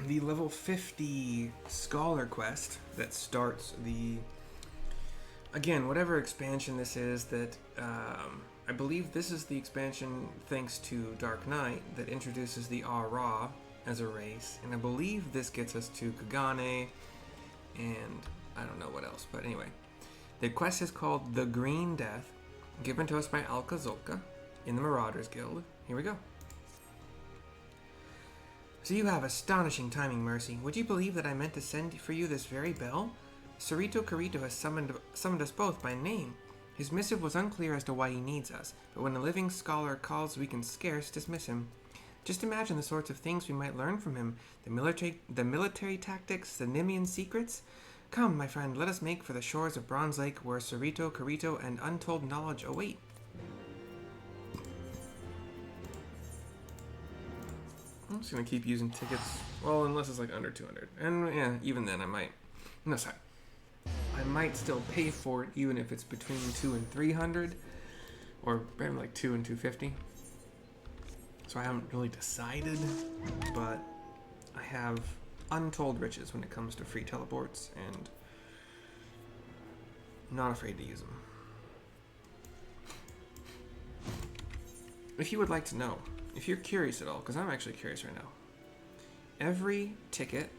the level 50 Scholar quest that starts the... Again, whatever expansion this is that... I believe this is the expansion thanks to Dark Knight that introduces the Ra as a race. And I believe this gets us to Kagane and I don't know what else. But anyway, the quest is called The Green Death, given to us by Alka Zolka in the Marauders Guild. Here we go. So you have astonishing timing, Mercy. Would you believe that I meant to send for you this very bell? Surito Carito has summoned us both by name. His missive was unclear as to why he needs us, but when a living scholar calls, we can scarce dismiss him. Just imagine the sorts of things we might learn from him. The military tactics, the Nimian secrets. Come, my friend, let us make for the shores of Bronze Lake, where Surito Carito and untold knowledge await. I'm just going to keep using tickets. Well, unless it's like under 200. And yeah, even then I might... No, sorry. I might still pay for it even if it's between 200 and 300. Or maybe like 2 and 250. So I haven't really decided. But I have untold riches when it comes to free teleports. And I'm not afraid to use them. If you would like to know, if you're curious at all, because I'm actually curious right now, every ticket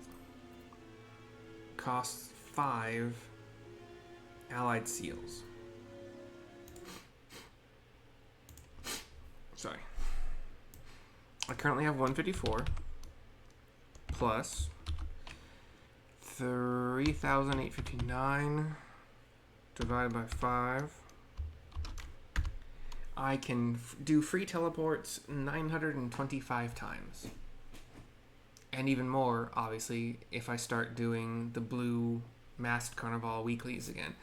costs 5 allied seals. Sorry. I currently have 154 plus 3,859 divided by 5. I can do free teleports 925 times. And even more, obviously, if I start doing the blue Masked Carnival weeklies again.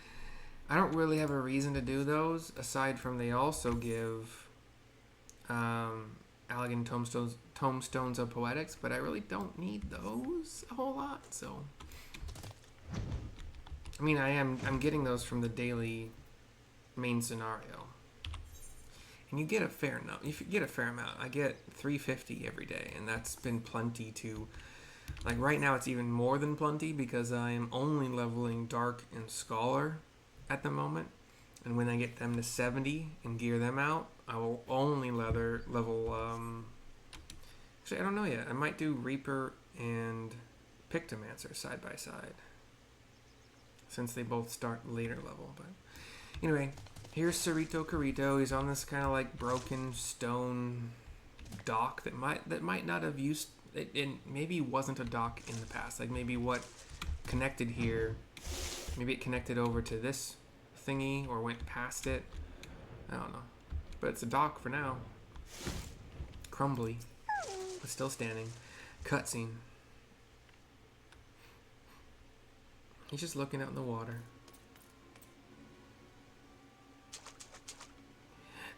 I don't really have a reason to do those, aside from they also give Elegant Tomestones of Poetics, but I really don't need those a whole lot, so... I mean, I'm getting those from the daily main scenario. And you get a fair amount. I get 350 every day, and that's been plenty to... Like, right now it's even more than plenty, because I am only leveling Dark and Scholar at the moment. And when I get them to 70 and gear them out, I will only level... Actually, I don't know yet. I might do Reaper and Pictomancer side by side, since they both start later level. But anyway... Here's Surito Carito. He's on this kind of like broken stone dock that might not have used it maybe wasn't a dock in the past. Like maybe what connected here, maybe it connected over to this thingy or went past it. I don't know. But it's a dock for now. Crumbly, but still standing. Cutscene. He's just looking out in the water.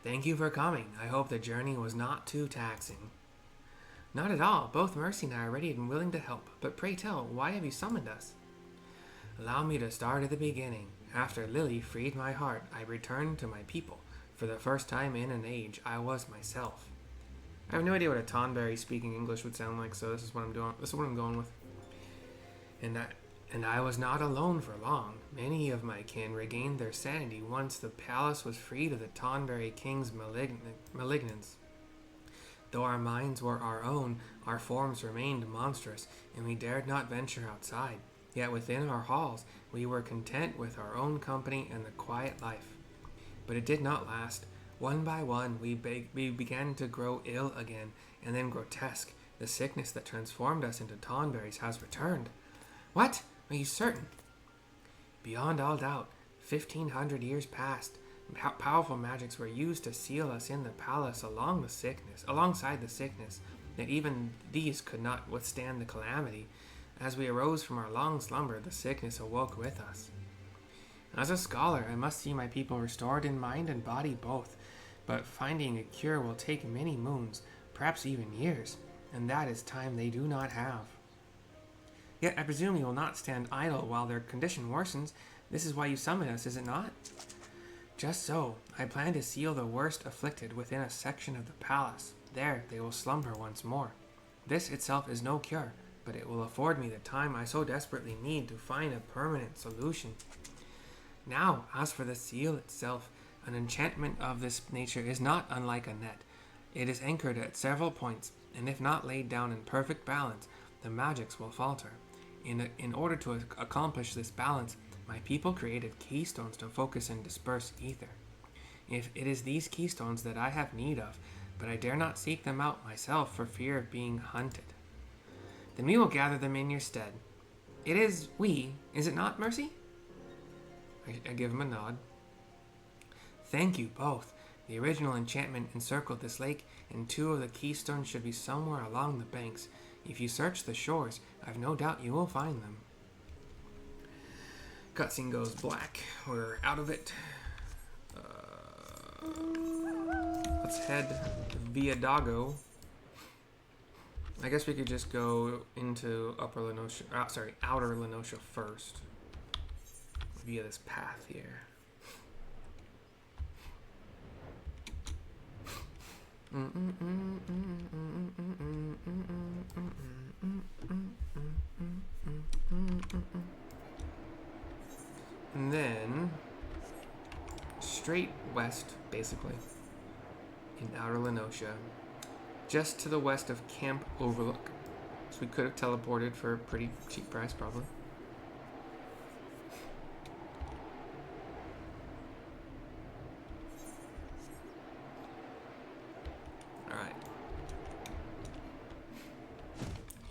Thank you for coming. I hope the journey was not too taxing. Not at all. Both Mercy and I are ready and willing to help. But pray tell, why have you summoned us? Allow me to start at the beginning. After Lily freed my heart, I returned to my people. For the first time in an age, I was myself. I have no idea what a Tonberry speaking English would sound like, so this is what I'm doing. This is what I'm going with. And I was not alone for long. Many of my kin regained their sanity once the palace was freed of the Tonberry king's malignance. Though our minds were our own, our forms remained monstrous, and we dared not venture outside. Yet within our halls, we were content with our own company and the quiet life. But it did not last. One by one, we began to grow ill again, and then grotesque. The sickness that transformed us into Tonberries has returned. What? Are you certain? Beyond all doubt, 1,500 years passed. Powerful magics were used to seal us in the palace alongside the sickness, that even these could not withstand the calamity. As we arose from our long slumber, the sickness awoke with us. As a scholar, I must see my people restored in mind and body both, but finding a cure will take many moons, perhaps even years, and that is time they do not have. Yet I presume you will not stand idle while their condition worsens. This is why you summoned us, is it not? Just so. I plan to seal the worst afflicted within a section of the palace. There they will slumber once more. This itself is no cure, but it will afford me the time I so desperately need to find a permanent solution. Now, as for the seal itself, an enchantment of this nature is not unlike a net. It is anchored at several points, and if not laid down in perfect balance, the magics will falter. In order to accomplish this balance, my people created keystones to focus and disperse ether. If it is these keystones that I have need of, but I dare not seek them out myself for fear of being hunted. Then we will gather them in your stead. It is we, is it not, Mercy? I give him a nod. Thank you both. The original enchantment encircled this lake, and 2 of the keystones should be somewhere along the banks. If you search the shores, I've no doubt you will find them. Cutscene goes black. We're out of it. Let's head via Dago. I guess we could just go into Outer Lenosha first. Via this path here. And then straight west, basically, in Outer Lenosha, just to the west of Camp Overlook. So we could have teleported for a pretty cheap price, probably.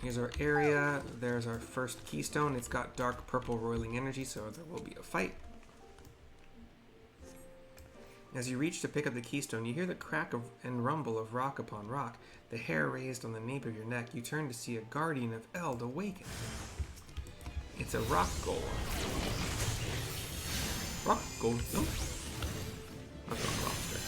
Here's our area. There's our first keystone. It's got dark purple roiling energy, so there will be a fight. As you reach to pick up the keystone, you hear the crack and rumble of rock upon rock. The hair raised on the nape of your neck. You turn to see a guardian of Eld awaken. It's a rock golem. Rock golem? No. That's a monster.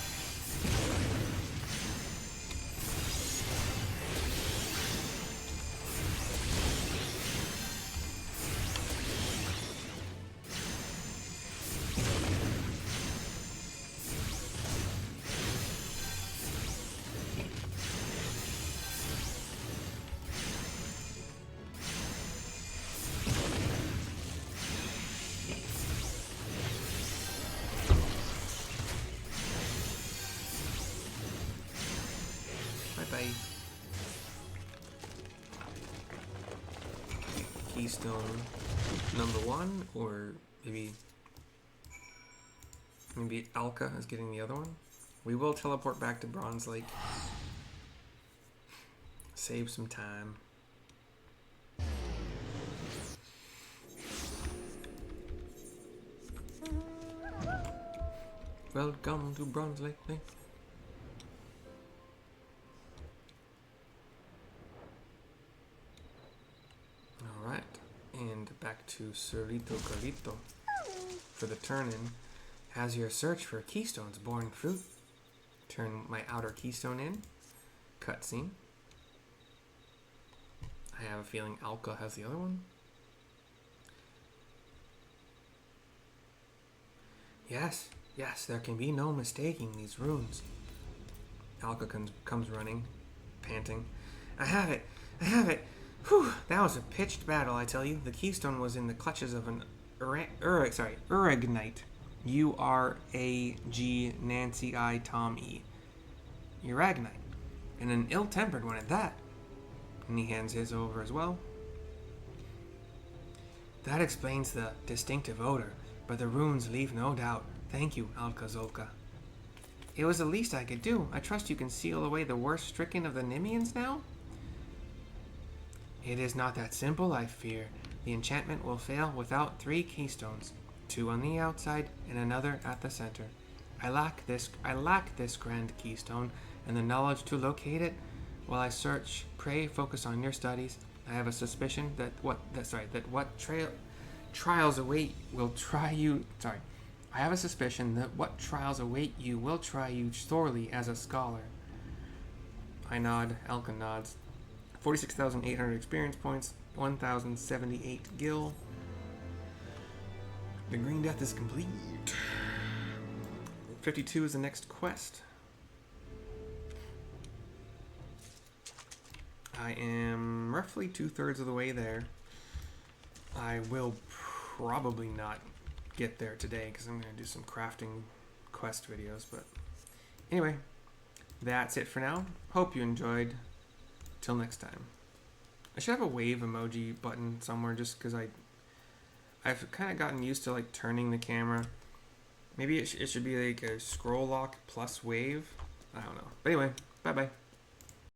Keystone number 1, or maybe Alka is getting the other one. We will teleport back to Bronze Lake. Save some time. Welcome to Bronze Lake. Alright, and back to Surito Carito for the turn-in. Has your search for keystones borne fruit? Turn my outer keystone in. Cutscene. I have a feeling Alka has the other one. Yes, there can be no mistaking these runes. Alka comes running, panting. I have it! Whew, that was a pitched battle, I tell you. The keystone was in the clutches of an Uragnite. U-R-A-G Nancy I Tom E. Uragnite. And an ill-tempered one at that. And he hands his over as well. That explains the distinctive odor, but the runes leave no doubt. Thank you, Alka Zolka. It was the least I could do. I trust you can seal away the worst stricken of the Nimians now? It is not that simple, I fear. The enchantment will fail without 3 keystones, 2 on the outside and another at the center. I lack this grand keystone and the knowledge to locate it. While I search, pray, focus on your studies. I have a suspicion that what trials await you will try you sorely as a scholar. I nod. Alka nods. 46,800 experience points, 1,078 gil. The Green Death is complete. 52 is the next quest. I am roughly 2/3 of the way there. I will probably not get there today because I'm going to do some crafting quest videos. But anyway, that's it for now. Hope you enjoyed. Till next time. I should have a wave emoji button somewhere just because I've kind of gotten used to like turning the camera. Maybe it should be like a scroll lock plus wave. I don't know. But anyway, bye bye.